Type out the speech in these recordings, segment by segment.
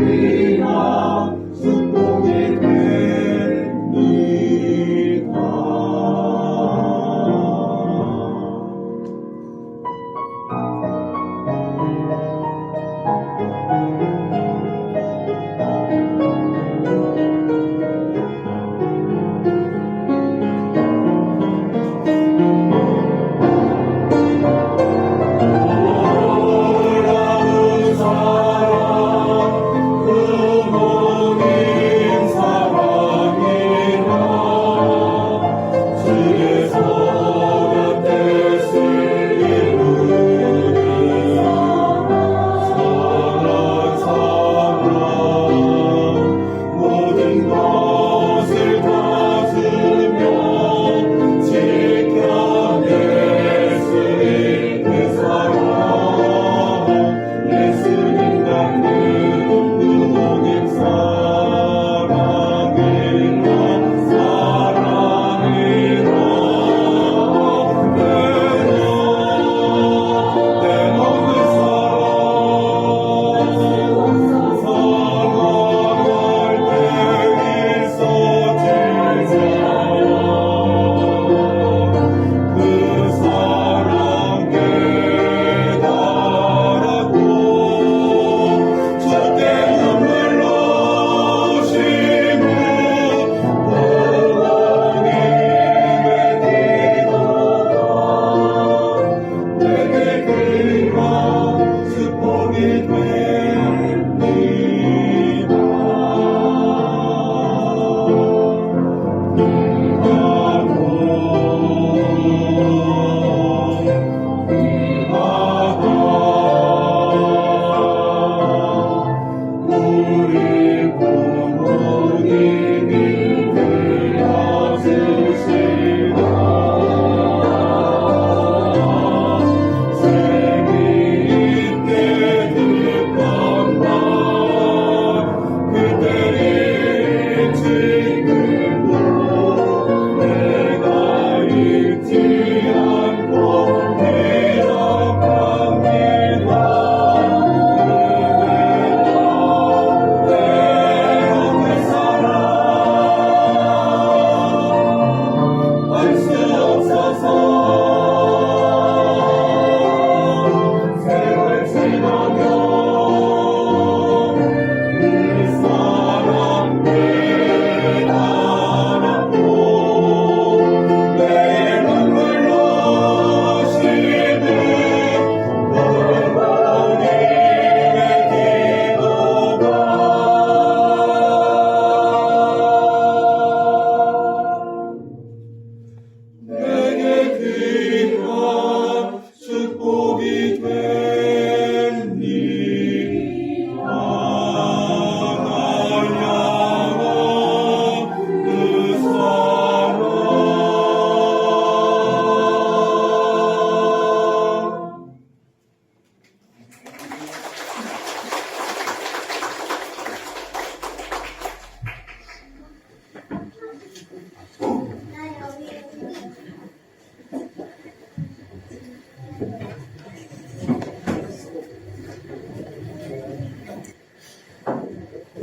귀한 축복이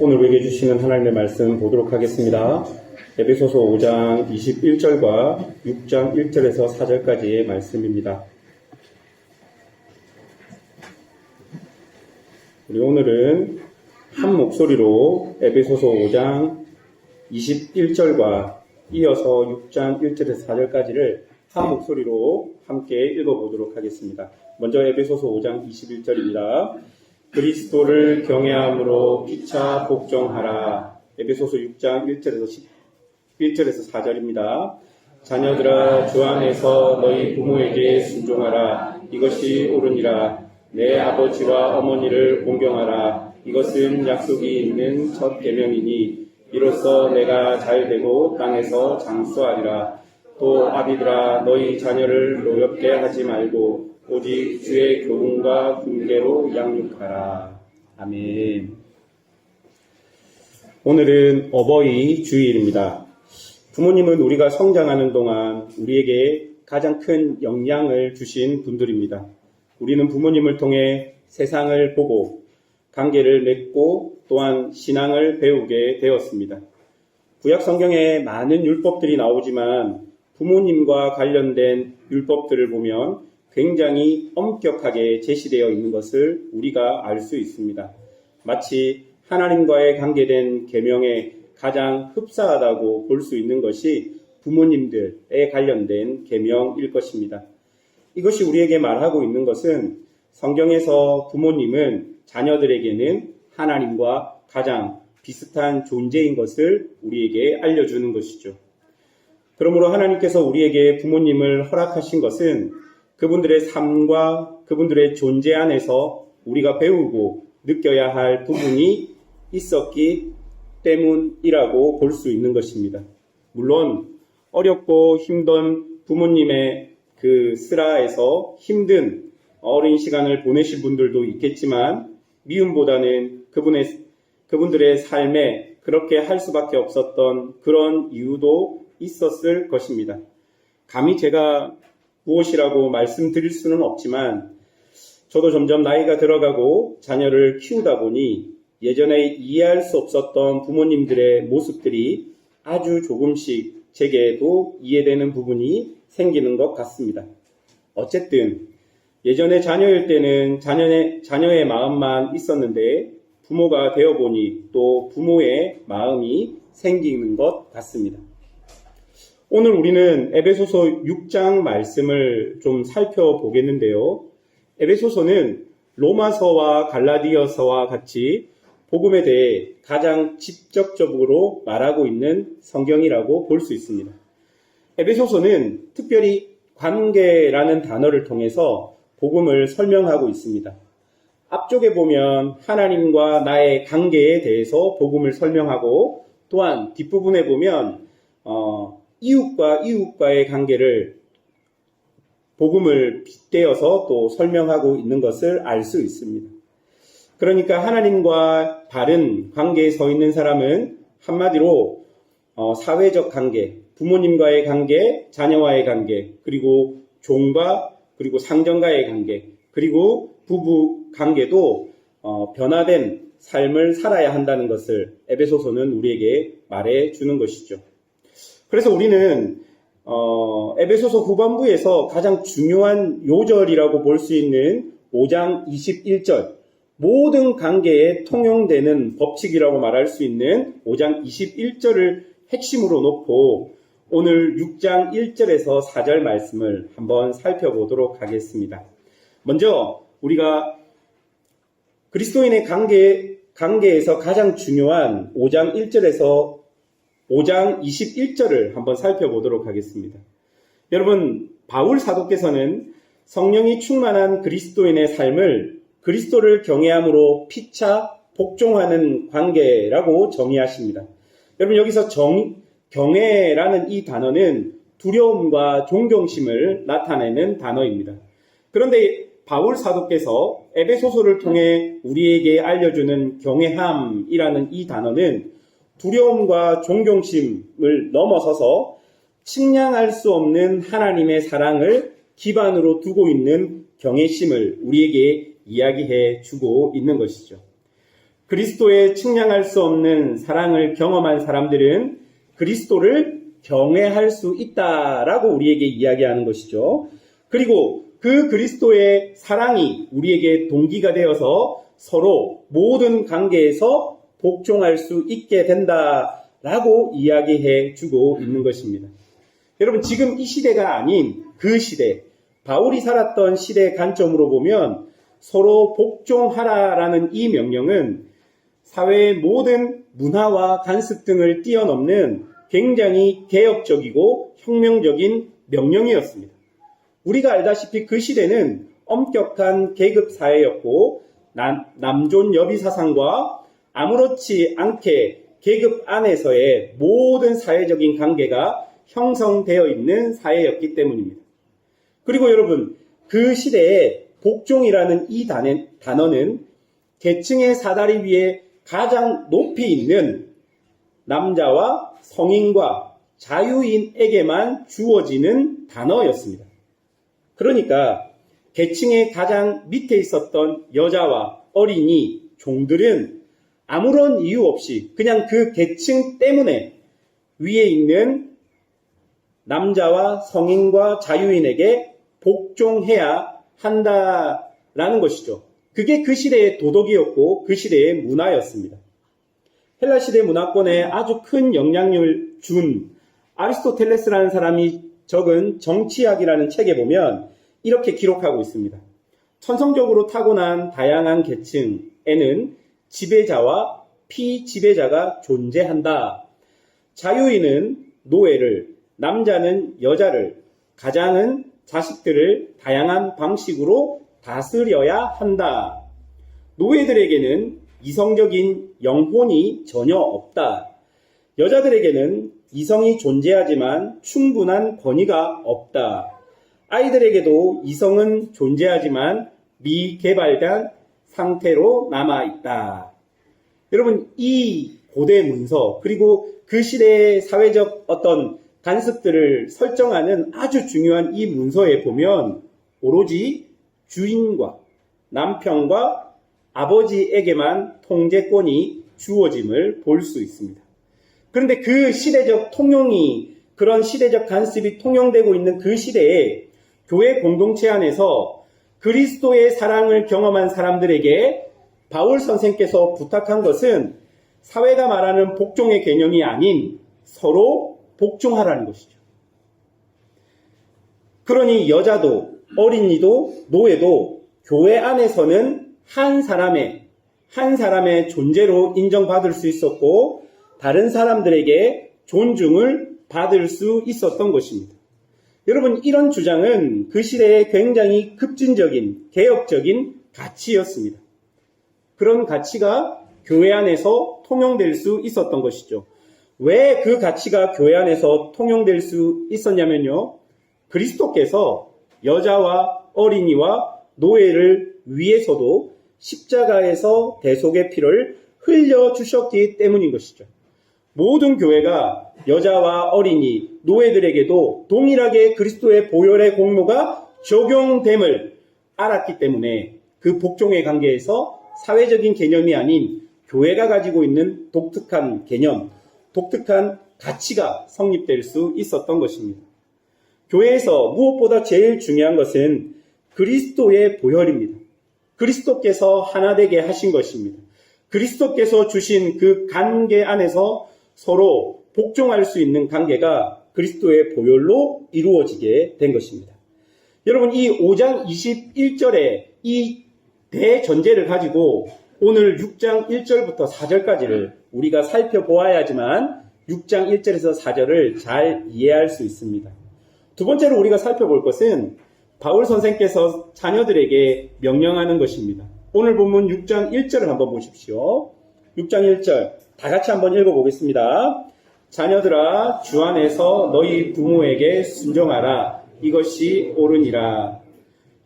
오늘 우리에게 주시는 하나님의 말씀 보도록 하겠습니다. 에베소서 5장 21절과 6장 1절에서 4절까지의 말씀입니다. 우리 오늘은 한 목소리로 에베소서 5장 21절과 이어서 6장 1절에서 4절까지를 한 목소리로 함께 읽어보도록 하겠습니다. 먼저 에베소서 5장 21절입니다. 그리스도를 경외함으로 피차 복종하라. 에베소서 6장 1절에서 4절입니다. 자녀들아 주 안에서 너희 부모에게 순종하라. 이것이 옳으니라. 내 아버지와 어머니를 공경하라. 이것은 약속이 있는 첫 계명이니 이로써 내가 잘되고 땅에서 장수하리라. 또 아비들아 너희 자녀를 노엽게 하지 말고 오직 주의 교훈과 훈계로 양육하라. 아멘. 오늘은 어버이 주일입니다. 부모님은 우리가 성장하는 동안 우리에게 가장 큰 영향을 주신 분들입니다. 우리는 부모님을 통해 세상을 보고 관계를 맺고 또한 신앙을 배우게 되었습니다. 구약 성경에 많은 율법들이 나오지만 부모님과 관련된 율법들을 보면 굉장히 엄격하게 제시되어 있는 것을 우리가 알 수 있습니다. 마치 하나님과의 관계된 계명에 가장 흡사하다고 볼 수 있는 것이 부모님들에 관련된 계명일 것입니다. 이것이 우리에게 말하고 있는 것은 성경에서 부모님은 자녀들에게는 하나님과 가장 비슷한 존재인 것을 우리에게 알려주는 것이죠. 그러므로 하나님께서 우리에게 부모님을 허락하신 것은 그분들의 삶과 그분들의 존재 안에서 우리가 배우고 느껴야 할 부분이 있었기 때문이라고 볼 수 있는 것입니다. 물론 어렵고 힘든 부모님의 그 슬하에서 힘든 어린 시간을 보내실 분들도 있겠지만 미움보다는 그분들의 삶에 그렇게 할 수밖에 없었던 그런 이유도 있었을 것입니다. 감히 제가 무엇이라고 말씀드릴 수는 없지만 저도 점점 나이가 들어가고 자녀를 키우다 보니 예전에 이해할 수 없었던 부모님들의 모습들이 아주 조금씩 제게도 이해되는 부분이 생기는 것 같습니다. 어쨌든 예전에 자녀일 때는 자녀의 마음만 있었는데 부모가 되어보니 또 부모의 마음이 생기는 것 같습니다. 오늘 우리는 에베소서 6장 말씀을 좀 살펴보겠는데요. 에베소서는 로마서와 갈라디아서와 같이 복음에 대해 가장 직접적으로 말하고 있는 성경이라고 볼 수 있습니다. 에베소서는 특별히 관계라는 단어를 통해서 복음을 설명하고 있습니다. 앞쪽에 보면 하나님과 나의 관계에 대해서 복음을 설명하고 또한 뒷부분에 보면 이웃과 이웃과의 관계를 복음을 빗대어서 또 설명하고 있는 것을 알 수 있습니다. 그러니까 하나님과 바른 관계에 서 있는 사람은 한마디로 사회적 관계, 부모님과의 관계, 자녀와의 관계, 그리고 종과 그리고 상전과의 관계, 그리고 부부 관계도 변화된 삶을 살아야 한다는 것을 에베소서는 우리에게 말해주는 것이죠. 그래서 우리는 에베소서 후반부에서 가장 중요한 요절이라고 볼 수 있는 5장 21절, 모든 관계에 통용되는 법칙이라고 말할 수 있는 5장 21절을 핵심으로 놓고 오늘 6장 1절에서 4절 말씀을 한번 살펴보도록 하겠습니다. 먼저 우리가 그리스도인의 관계에서 가장 중요한 5장 1절에서 5장 21절을 한번 살펴보도록 하겠습니다. 여러분, 바울 사도께서는 성령이 충만한 그리스도인의 삶을 그리스도를 경외함으로 피차 복종하는 관계라고 정의하십니다. 여러분, 여기서 경외라는 이 단어는 두려움과 존경심을 나타내는 단어입니다. 그런데 바울 사도께서 에베소서를 통해 우리에게 알려주는 경외함이라는 이 단어는 두려움과 존경심을 넘어서서 측량할 수 없는 하나님의 사랑을 기반으로 두고 있는 경외심을 우리에게 이야기해 주고 있는 것이죠. 그리스도의 측량할 수 없는 사랑을 경험한 사람들은 그리스도를 경외할 수 있다라고 우리에게 이야기하는 것이죠. 그리고 그 그리스도의 사랑이 우리에게 동기가 되어서 서로 모든 관계에서 복종할 수 있게 된다라고 이야기해 주고 있는 것입니다. 여러분, 지금 이 시대가 아닌 그 시대, 바울이 살았던 시대의 관점으로 보면 서로 복종하라라는 이 명령은 사회의 모든 문화와 관습 등을 뛰어넘는 굉장히 개혁적이고 혁명적인 명령이었습니다. 우리가 알다시피 그 시대는 엄격한 계급 사회였고 남존 여비 사상과 아무렇지 않게 계급 안에서의 모든 사회적인 관계가 형성되어 있는 사회였기 때문입니다. 그리고 여러분, 그 시대에 복종이라는 이 단어는 계층의 사다리 위에 가장 높이 있는 남자와 성인과 자유인에게만 주어지는 단어였습니다. 그러니까 계층의 가장 밑에 있었던 여자와 어린이, 종들은 아무런 이유 없이 그냥 그 계층 때문에 위에 있는 남자와 성인과 자유인에게 복종해야 한다라는 것이죠. 그게 그 시대의 도덕이었고 그 시대의 문화였습니다. 헬라 시대 문화권에 아주 큰 영향력을 준 아리스토텔레스라는 사람이 적은 정치학이라는 책에 보면 이렇게 기록하고 있습니다. 천성적으로 타고난 다양한 계층에는 지배자와 피지배자가 존재한다. 자유인은 노예를, 남자는 여자를, 가장은 자식들을 다양한 방식으로 다스려야 한다. 노예들에게는 이성적인 영혼이 전혀 없다. 여자들에게는 이성이 존재하지만 충분한 권위가 없다. 아이들에게도 이성은 존재하지만 미개발된 상태로 남아있다. 여러분, 이 고대 문서, 그리고 그 시대의 사회적 어떤 관습들을 설정하는 아주 중요한 이 문서에 보면 오로지 주인과 남편과 아버지에게만 통제권이 주어짐을 볼 수 있습니다. 그런데 그 시대적 통용이, 그런 시대적 관습이 통용되고 있는 그 시대에 교회 공동체 안에서 그리스도의 사랑을 경험한 사람들에게 바울 선생께서 부탁한 것은 사회가 말하는 복종의 개념이 아닌 서로 복종하라는 것이죠. 그러니 여자도 어린이도 노예도 교회 안에서는 한 사람의 존재로 인정받을 수 있었고 다른 사람들에게 존중을 받을 수 있었던 것입니다. 여러분, 이런 주장은 그 시대에 굉장히 급진적인 개혁적인 가치였습니다. 그런 가치가 교회 안에서 통용될 수 있었던 것이죠. 왜 그 가치가 교회 안에서 통용될 수 있었냐면요. 그리스도께서 여자와 어린이와 노예를 위해서도 십자가에서 대속의 피를 흘려주셨기 때문인 것이죠. 모든 교회가 여자와 어린이, 노예들에게도 동일하게 그리스도의 보혈의 공로가 적용됨을 알았기 때문에 그 복종의 관계에서 사회적인 개념이 아닌 교회가 가지고 있는 독특한 개념, 독특한 가치가 성립될 수 있었던 것입니다. 교회에서 무엇보다 제일 중요한 것은 그리스도의 보혈입니다. 그리스도께서 하나 되게 하신 것입니다. 그리스도께서 주신 그 관계 안에서 서로 복종할 수 있는 관계가 그리스도의 보혈로 이루어지게 된 것입니다. 여러분, 이 5장 21절에 이 대전제를 가지고 오늘 6장 1절부터 4절까지를 우리가 살펴보아야지만 6장 1절에서 4절을 잘 이해할 수 있습니다. 두 번째로 우리가 살펴볼 것은 바울 선생께서 자녀들에게 명령하는 것입니다. 오늘 본문 6장 1절을 한번 보십시오. 6장 1절 다 같이 한번 읽어보겠습니다. 자녀들아, 주 안에서 너희 부모에게 순종하라. 이것이 옳으니라.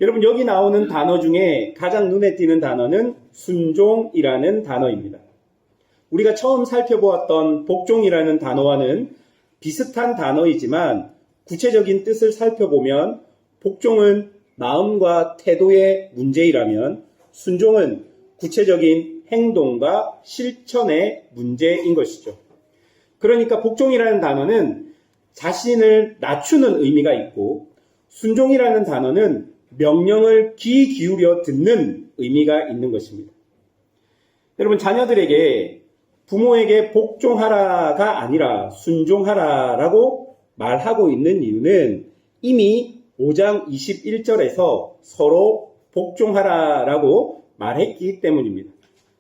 여러분, 여기 나오는 단어 중에 가장 눈에 띄는 단어는 순종이라는 단어입니다. 우리가 처음 살펴보았던 복종이라는 단어와는 비슷한 단어이지만 구체적인 뜻을 살펴보면 복종은 마음과 태도의 문제이라면 순종은 구체적인 행동과 실천의 문제인 것이죠. 그러니까 복종이라는 단어는 자신을 낮추는 의미가 있고 순종이라는 단어는 명령을 귀 기울여 듣는 의미가 있는 것입니다. 여러분, 자녀들에게 부모에게 복종하라가 아니라 순종하라라고 말하고 있는 이유는 이미 5장 21절에서 서로 복종하라라고 말했기 때문입니다.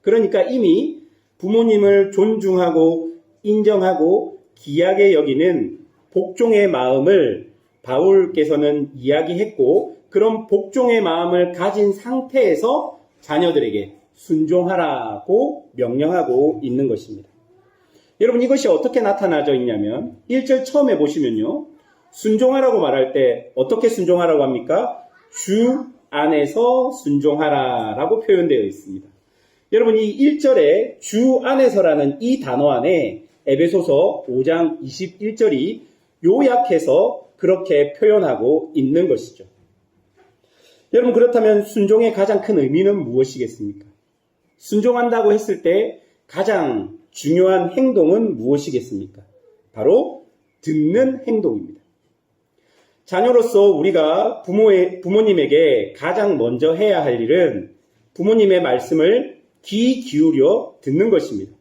그러니까 이미 부모님을 존중하고 인정하고 귀하게 여기는 복종의 마음을 바울께서는 이야기했고 그런 복종의 마음을 가진 상태에서 자녀들에게 순종하라고 명령하고 있는 것입니다. 여러분, 이것이 어떻게 나타나져 있냐면 1절 처음에 보시면요. 순종하라고 말할 때 어떻게 순종하라고 합니까? 주 안에서 순종하라라고 표현되어 있습니다. 여러분, 이 1절에 주 안에서라는 이 단어 안에 에베소서 5장 21절이 요약해서 그렇게 표현하고 있는 것이죠. 여러분, 그렇다면 순종의 가장 큰 의미는 무엇이겠습니까? 순종한다고 했을 때 가장 중요한 행동은 무엇이겠습니까? 바로 듣는 행동입니다. 자녀로서 우리가 부모님에게 가장 먼저 해야 할 일은 부모님의 말씀을 귀 기울여 듣는 것입니다.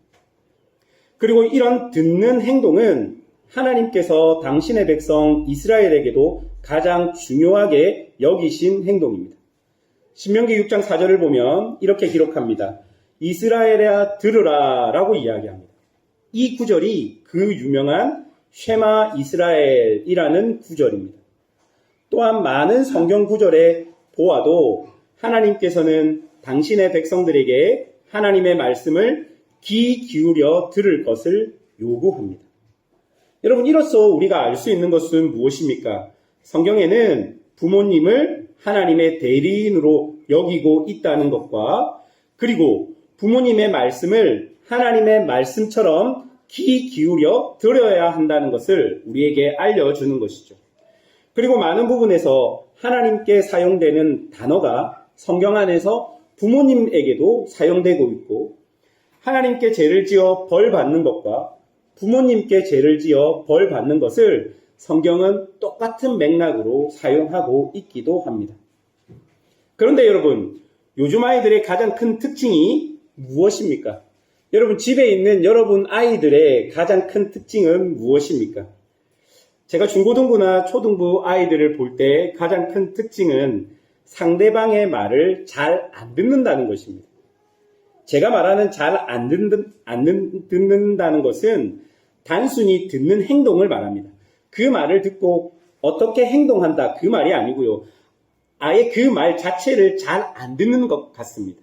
그리고 이런 듣는 행동은 하나님께서 당신의 백성 이스라엘에게도 가장 중요하게 여기신 행동입니다. 신명기 6장 4절을 보면 이렇게 기록합니다. 이스라엘아 들으라 라고 이야기합니다. 이 구절이 그 유명한 쉐마 이스라엘이라는 구절입니다. 또한 많은 성경 구절에 보아도 하나님께서는 당신의 백성들에게 하나님의 말씀을 귀 기울여 들을 것을 요구합니다. 여러분, 이로써 우리가 알 수 있는 것은 무엇입니까? 성경에는 부모님을 하나님의 대리인으로 여기고 있다는 것과 그리고 부모님의 말씀을 하나님의 말씀처럼 귀 기울여 들어야 한다는 것을 우리에게 알려주는 것이죠. 그리고 많은 부분에서 하나님께 사용되는 단어가 성경 안에서 부모님에게도 사용되고 있고 하나님께 죄를 지어 벌 받는 것과 부모님께 죄를 지어 벌 받는 것을 성경은 똑같은 맥락으로 사용하고 있기도 합니다. 그런데 여러분, 요즘 아이들의 가장 큰 특징이 무엇입니까? 여러분, 집에 있는 여러분 아이들의 가장 큰 특징은 무엇입니까? 제가 중고등부나 초등부 아이들을 볼 때 가장 큰 특징은 상대방의 말을 잘 안 듣는다는 것입니다. 제가 말하는 잘 안 듣는다는 것은 단순히 듣는 행동을 말합니다. 그 말을 듣고 어떻게 행동한다 그 말이 아니고요. 아예 그 말 자체를 잘 안 듣는 것 같습니다.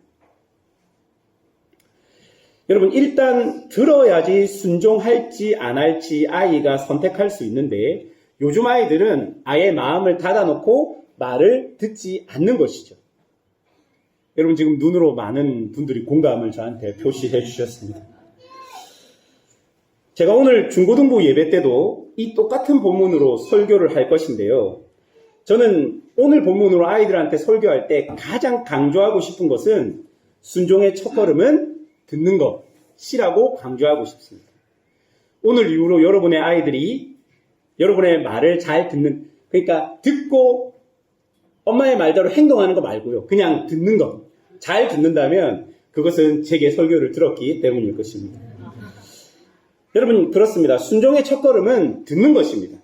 여러분, 일단 들어야지 순종할지 안 할지 아이가 선택할 수 있는데 요즘 아이들은 아예 마음을 닫아놓고 말을 듣지 않는 것이죠. 여러분, 지금 눈으로 많은 분들이 공감을 저한테 표시해 주셨습니다. 제가 오늘 중고등부 예배 때도 이 똑같은 본문으로 설교를 할 것인데요. 저는 오늘 본문으로 아이들한테 설교할 때 가장 강조하고 싶은 것은 순종의 첫걸음은 듣는 것이라고 강조하고 싶습니다. 오늘 이후로 여러분의 아이들이 여러분의 말을 잘 듣는, 그러니까 듣고 엄마의 말대로 행동하는 거 말고요. 그냥 듣는 것. 잘 듣는다면 그것은 제게 설교를 들었기 때문일 것입니다. 여러분, 그렇습니다. 순종의 첫걸음은 듣는 것입니다.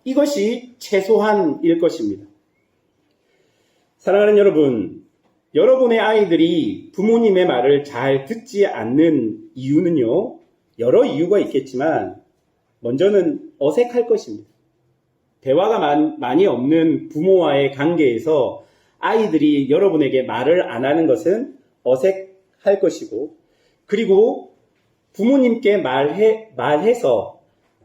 이것이 최소한일 것입니다. 사랑하는 여러분, 여러분의 아이들이 부모님의 말을 잘 듣지 않는 이유는요, 여러 이유가 있겠지만 먼저는 어색할 것입니다. 대화가 많이 없는 부모와의 관계에서 아이들이 여러분에게 말을 안 하는 것은 어색할 것이고, 그리고 부모님께 말해서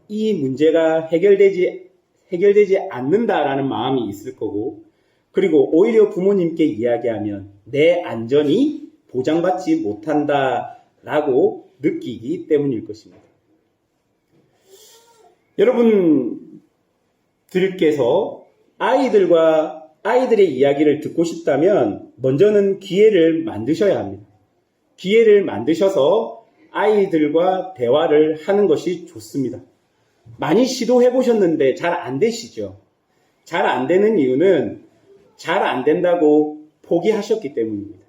이 문제가 해결되지 않는다라는 마음이 있을 거고, 그리고 오히려 부모님께 이야기하면 내 안전이 보장받지 못한다라고 느끼기 때문일 것입니다. 여러분들께서 아이들의 이야기를 듣고 싶다면 먼저는 기회를 만드셔야 합니다. 기회를 만드셔서 아이들과 대화를 하는 것이 좋습니다. 많이 시도해 보셨는데 잘 안 되시죠? 잘 안 되는 이유는 잘 안 된다고 포기하셨기 때문입니다.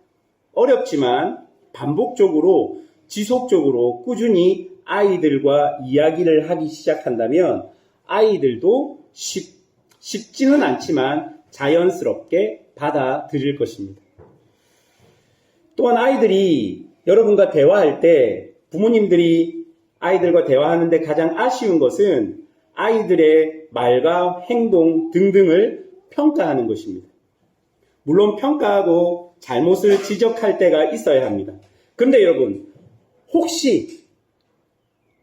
어렵지만 반복적으로 지속적으로 꾸준히 아이들과 이야기를 하기 시작한다면 아이들도 쉽지는 않지만 자연스럽게 받아들일 것입니다. 또한 아이들이 여러분과 대화할 때 부모님들이 아이들과 대화하는데 가장 아쉬운 것은 아이들의 말과 행동 등등을 평가하는 것입니다. 물론 평가하고 잘못을 지적할 때가 있어야 합니다. 그런데 여러분, 혹시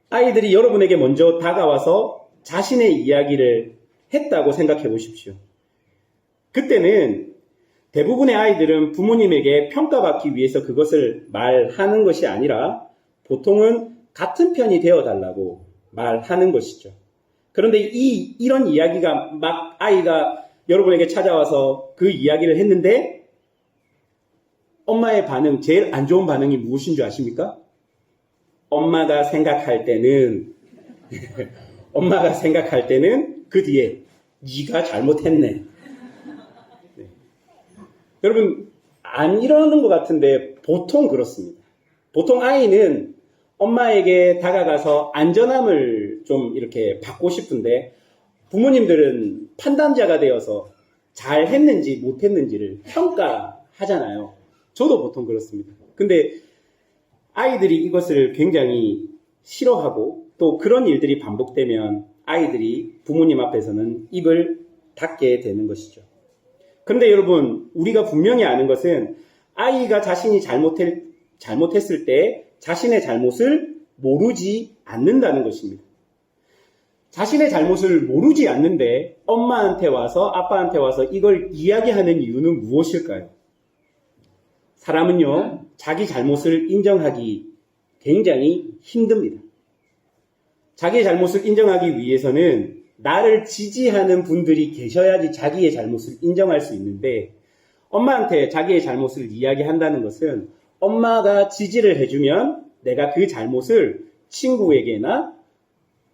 아이들이 여러분에게 먼저 다가와서 자신의 이야기를 했다고 생각해 보십시오. 그때는 대부분의 아이들은 부모님에게 평가받기 위해서 그것을 말하는 것이 아니라 보통은 같은 편이 되어달라고 말하는 것이죠. 그런데 이런 이야기가 막 아이가 여러분에게 찾아와서 그 이야기를 했는데 엄마의 반응, 제일 안 좋은 반응이 무엇인 줄 아십니까? 엄마가 생각할 때는 엄마가 생각할 때는 그 뒤에 네가 잘못했네. 네. 여러분 안 이러는 것 같은데 보통 그렇습니다. 보통 아이는 엄마에게 다가가서 안전함을 좀 이렇게 받고 싶은데 부모님들은 판단자가 되어서 잘 했는지 못했는지를 평가하잖아요. 저도 보통 그렇습니다. 근데 아이들이 이것을 굉장히 싫어하고 또 그런 일들이 반복되면 아이들이 부모님 앞에서는 입을 닫게 되는 것이죠. 그런데 여러분, 우리가 분명히 아는 것은 아이가 자신이 잘못했을 때 자신의 잘못을 모르지 않는다는 것입니다. 자신의 잘못을 모르지 않는데 엄마한테 와서 아빠한테 와서 이걸 이야기하는 이유는 무엇일까요? 사람은요, 자기 잘못을 인정하기 굉장히 힘듭니다. 자기의 잘못을 인정하기 위해서는 나를 지지하는 분들이 계셔야지 자기의 잘못을 인정할 수 있는데 엄마한테 자기의 잘못을 이야기한다는 것은 엄마가 지지를 해주면 내가 그 잘못을 친구에게나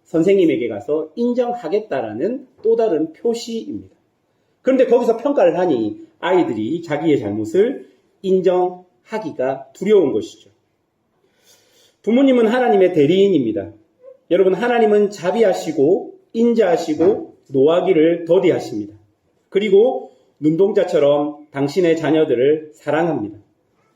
선생님에게 가서 인정하겠다라는 또 다른 표시입니다. 그런데 거기서 평가를 하니 아이들이 자기의 잘못을 인정하기가 두려운 것이죠. 부모님은 하나님의 대리인입니다. 여러분, 하나님은 자비하시고 인자하시고 노하기를 더디하십니다. 그리고 눈동자처럼 당신의 자녀들을 사랑합니다.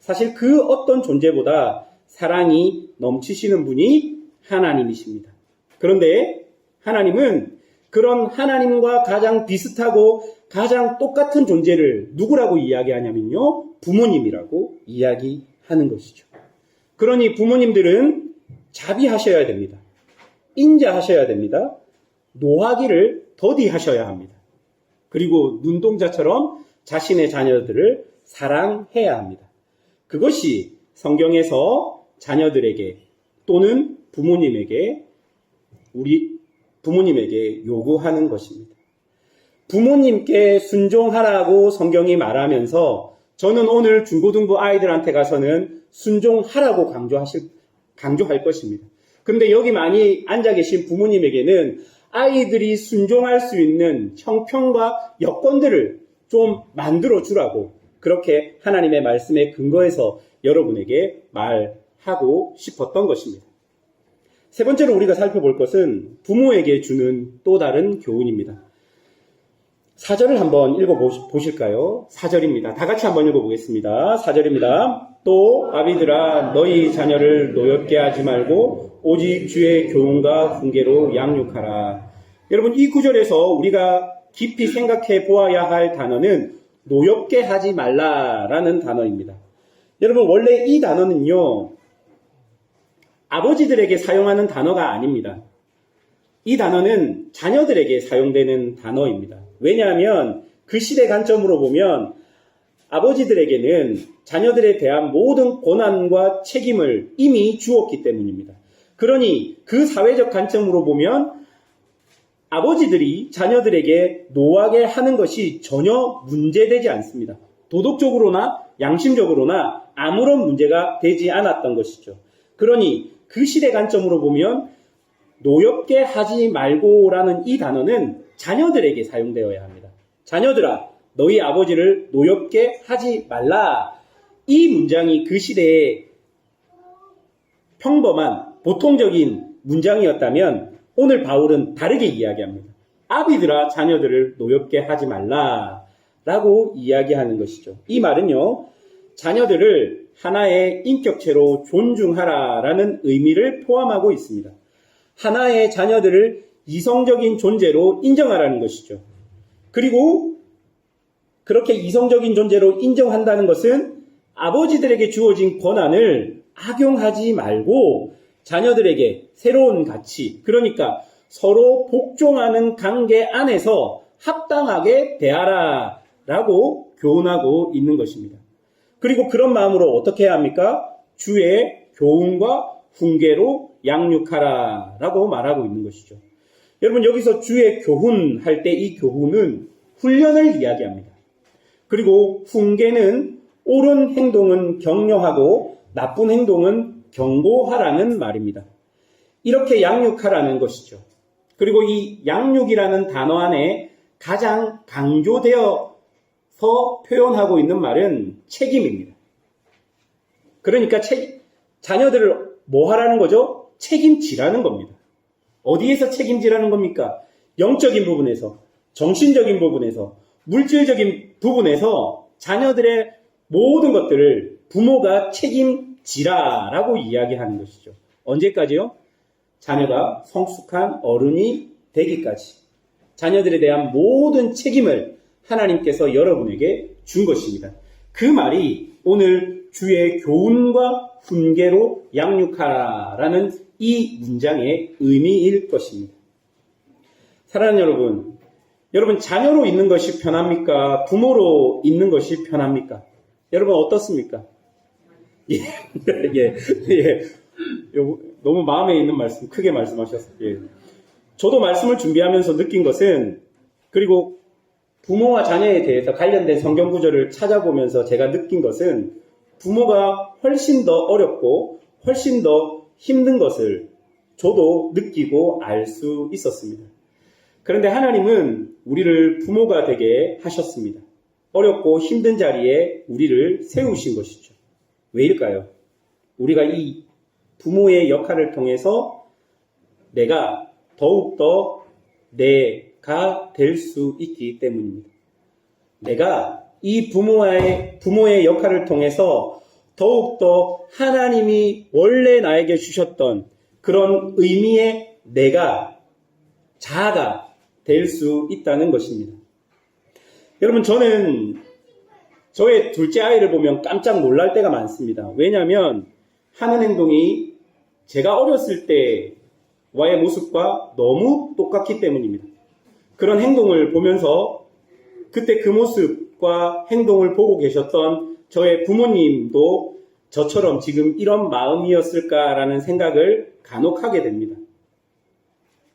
사실 그 어떤 존재보다 사랑이 넘치시는 분이 하나님이십니다. 그런데 하나님은 그런 하나님과 가장 비슷하고 가장 똑같은 존재를 누구라고 이야기하냐면요, 부모님이라고 이야기하는 것이죠. 그러니 부모님들은 자비하셔야 됩니다. 인자하셔야 됩니다. 노하기를 더디하셔야 합니다. 그리고 눈동자처럼 자신의 자녀들을 사랑해야 합니다. 그것이 성경에서 자녀들에게 또는 우리 부모님에게 요구하는 것입니다. 부모님께 순종하라고 성경이 말하면서 저는 오늘 중고등부 아이들한테 가서는 순종하라고 강조할 것입니다. 근데 여기 많이 앉아 계신 부모님에게는 아이들이 순종할 수 있는 형평과 여건들을 좀 만들어 주라고 그렇게 하나님의 말씀에 근거해서 여러분에게 말하고 싶었던 것입니다. 세 번째로 우리가 살펴볼 것은 부모에게 주는 또 다른 교훈입니다. 4절을 한번 읽어보실까요? 4절입니다. 다 같이 한번 읽어보겠습니다. 4절입니다. 또 아비들아 너희 자녀를 노엽게 하지 말고 오직 주의 교훈과 훈계로 양육하라. 여러분, 이 구절에서 우리가 깊이 생각해 보아야 할 단어는 노엽게 하지 말라라는 단어입니다. 여러분, 원래 이 단어는요, 아버지들에게 사용하는 단어가 아닙니다. 이 단어는 자녀들에게 사용되는 단어입니다. 왜냐하면 그 시대 관점으로 보면 아버지들에게는 자녀들에 대한 모든 권한과 책임을 이미 주었기 때문입니다. 그러니 그 사회적 관점으로 보면 아버지들이 자녀들에게 노하게 하는 것이 전혀 문제되지 않습니다. 도덕적으로나 양심적으로나 아무런 문제가 되지 않았던 것이죠. 그러니 그 시대 관점으로 보면 노엽게 하지 말고라는 이 단어는 자녀들에게 사용되어야 합니다. 자녀들아, 너희 아버지를 노엽게 하지 말라. 이 문장이 그 시대의 평범한 보통적인 문장이었다면 오늘 바울은 다르게 이야기합니다. 아비들아, 자녀들을 노엽게 하지 말라 라고 이야기하는 것이죠. 이 말은요, 자녀들을 하나의 인격체로 존중하라 라는 의미를 포함하고 있습니다. 하나의 자녀들을 이성적인 존재로 인정하라는 것이죠. 그리고 그렇게 이성적인 존재로 인정한다는 것은 아버지들에게 주어진 권한을 악용하지 말고 자녀들에게 새로운 가치, 그러니까 서로 복종하는 관계 안에서 합당하게 대하라 라고 교훈하고 있는 것입니다. 그리고 그런 마음으로 어떻게 해야 합니까? 주의 교훈과 훈계로 양육하라 라고 말하고 있는 것이죠. 여러분, 여기서 주의 교훈 할 때 이 교훈은 훈련을 이야기합니다. 그리고 훈계는 옳은 행동은 격려하고 나쁜 행동은 경고하라는 말입니다. 이렇게 양육하라는 것이죠. 그리고 이 양육이라는 단어 안에 가장 강조되어서 표현하고 있는 말은 책임입니다. 그러니까 자녀들을 뭐 하라는 거죠? 책임지라는 겁니다. 어디에서 책임지라는 겁니까? 영적인 부분에서, 정신적인 부분에서, 물질적인 부분에서 자녀들의 모든 것들을 부모가 책임지라라고 이야기하는 것이죠. 언제까지요? 자녀가 성숙한 어른이 되기까지. 자녀들에 대한 모든 책임을 하나님께서 여러분에게 준 것입니다. 그 말이 오늘 주의 교훈과 훈계로 양육하라라는 이 문장의 의미일 것입니다. 사랑하는 여러분 자녀로 있는 것이 편합니까? 부모로 있는 것이 편합니까? 여러분 어떻습니까? 예. 너무 마음에 있는 말씀, 크게 말씀하셨어요. 예. 저도 말씀을 준비하면서 느낀 것은, 그리고 부모와 자녀에 대해서 관련된 성경 구절을 찾아보면서 제가 느낀 것은, 부모가 훨씬 더 어렵고 훨씬 더 힘든 것을 저도 느끼고 알 수 있었습니다. 그런데 하나님은 우리를 부모가 되게 하셨습니다. 어렵고 힘든 자리에 우리를 세우신 것이죠. 왜일까요? 우리가 이 부모의 역할을 통해서 내가 더욱더 내가 될 수 있기 때문입니다. 내가 이 부모의 역할을 통해서 더욱더 하나님이 원래 나에게 주셨던 그런 의미의 내가, 자아가 될 수 있다는 것입니다. 여러분, 저는 저의 둘째 아이를 보면 깜짝 놀랄 때가 많습니다. 왜냐하면 하는 행동이 제가 어렸을 때와의 모습과 너무 똑같기 때문입니다. 그런 행동을 보면서 그때 그 모습과 행동을 보고 계셨던 저의 부모님도 저처럼 지금 이런 마음이었을까라는 생각을 간혹 하게 됩니다.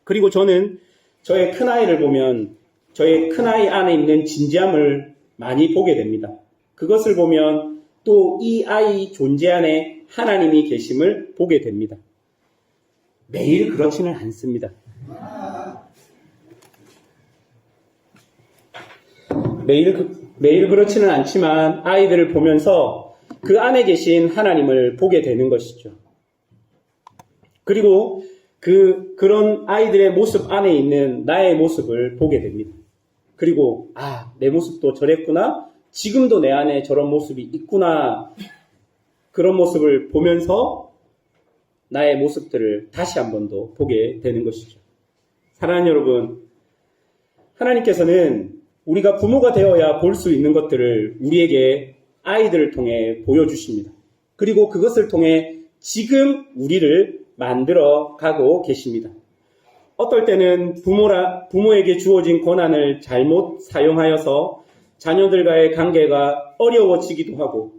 그리고 저는 저의 큰아이를 보면 저의 큰아이 안에 있는 진지함을 많이 보게 됩니다. 그것을 보면 또 이 아이 존재 안에 하나님이 계심을 보게 됩니다. 매일 그렇지는 않습니다. 매일 그렇지는 않지만 아이들을 보면서 그 안에 계신 하나님을 보게 되는 것이죠. 그리고 그런 아이들의 모습 안에 있는 나의 모습을 보게 됩니다. 그리고 내 모습도 저랬구나. 지금도 내 안에 저런 모습이 있구나. 그런 모습을 보면서 나의 모습들을 다시 한 번 더 보게 되는 것이죠. 사랑하는 여러분, 하나님께서는 우리가 부모가 되어야 볼 수 있는 것들을 우리에게 아이들을 통해 보여주십니다. 그리고 그것을 통해 지금 우리를 만들어 가고 계십니다. 어떨 때는 부모에게 주어진 권한을 잘못 사용하여서 자녀들과의 관계가 어려워지기도 하고,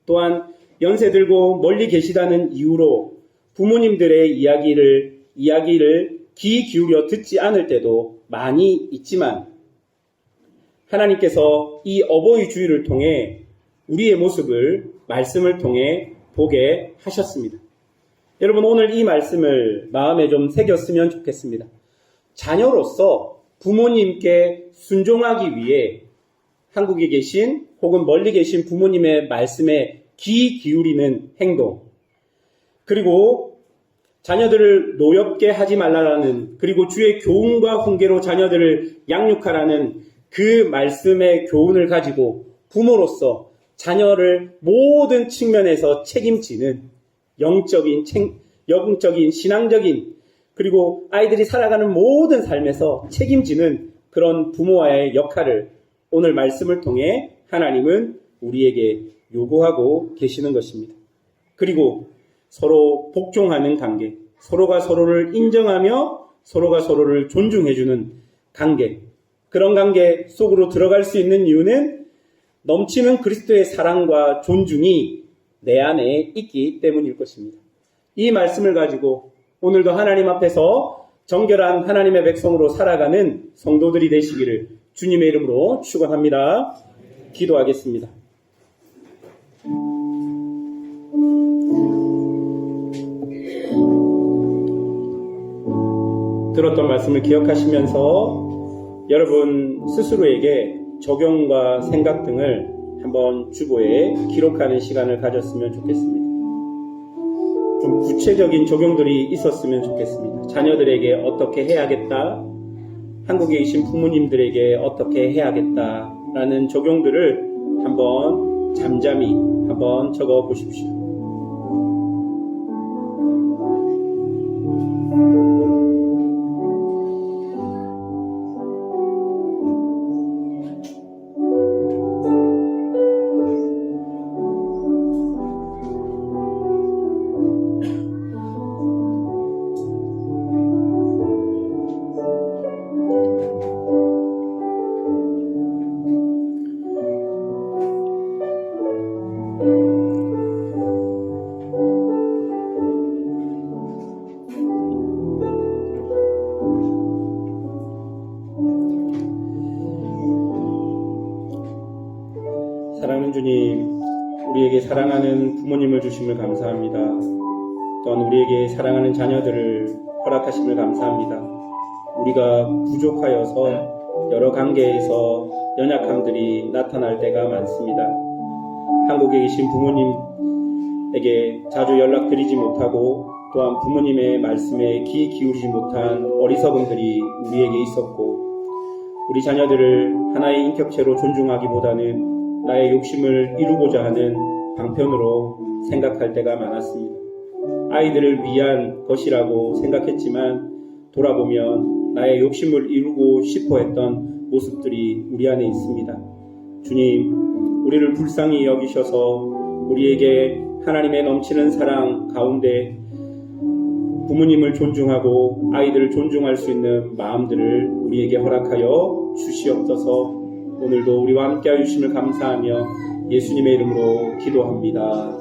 또한 연세 들고 멀리 계시다는 이유로 부모님들의 이야기를 귀 기울여 듣지 않을 때도 많이 있지만, 하나님께서 이 어버이 주일을 통해 우리의 모습을 말씀을 통해 보게 하셨습니다. 여러분, 오늘 이 말씀을 마음에 좀 새겼으면 좋겠습니다. 자녀로서 부모님께 순종하기 위해 한국에 계신 혹은 멀리 계신 부모님의 말씀에 귀 기울이는 행동, 그리고 자녀들을 노엽게 하지 말라라는, 그리고 주의 교훈과 훈계로 자녀들을 양육하라는 그 말씀의 교훈을 가지고 부모로서 자녀를 모든 측면에서 책임지는 영적인, 신앙적인, 그리고 아이들이 살아가는 모든 삶에서 책임지는 그런 부모와의 역할을 오늘 말씀을 통해 하나님은 우리에게 요구하고 계시는 것입니다. 그리고 서로 복종하는 관계, 서로가 서로를 인정하며 서로가 서로를 존중해주는 관계, 그런 관계 속으로 들어갈 수 있는 이유는 넘치는 그리스도의 사랑과 존중이 내 안에 있기 때문일 것입니다. 이 말씀을 가지고 오늘도 하나님 앞에서 정결한 하나님의 백성으로 살아가는 성도들이 되시기를 주님의 이름으로 축원합니다. 기도하겠습니다. 들었던 말씀을 기억하시면서 여러분 스스로에게 적용과 생각 등을 한번 주보에 기록하는 시간을 가졌으면 좋겠습니다. 좀 구체적인 적용들이 있었으면 좋겠습니다. 자녀들에게 어떻게 해야겠다, 한국에 계신 부모님들에게 어떻게 해야겠다라는 적용들을 한번 잠잠히 한번 적어 보십시오. 사랑하는 주님, 우리에게 사랑하는 부모님을 주심을 감사합니다. 또한 우리에게 사랑하는 자녀들을 허락하심을 감사합니다. 우리가 부족하여서 여러 관계에서 연약함들이 나타날 때가 많습니다. 한국에 계신 부모님에게 자주 연락드리지 못하고 또한 부모님의 말씀에 귀 기울이지 못한 어리석음들이 우리에게 있었고, 우리 자녀들을 하나의 인격체로 존중하기보다는 나의 욕심을 이루고자 하는 방편으로 생각할 때가 많았습니다. 아이들을 위한 것이라고 생각했지만 돌아보면 나의 욕심을 이루고 싶어 했던 모습들이 우리 안에 있습니다. 주님, 우리를 불쌍히 여기셔서 우리에게 하나님의 넘치는 사랑 가운데 부모님을 존중하고 아이들을 존중할 수 있는 마음들을 우리에게 허락하여 주시옵소서. 오늘도 우리와 함께하여 주심을 감사하며 예수님의 이름으로 기도합니다.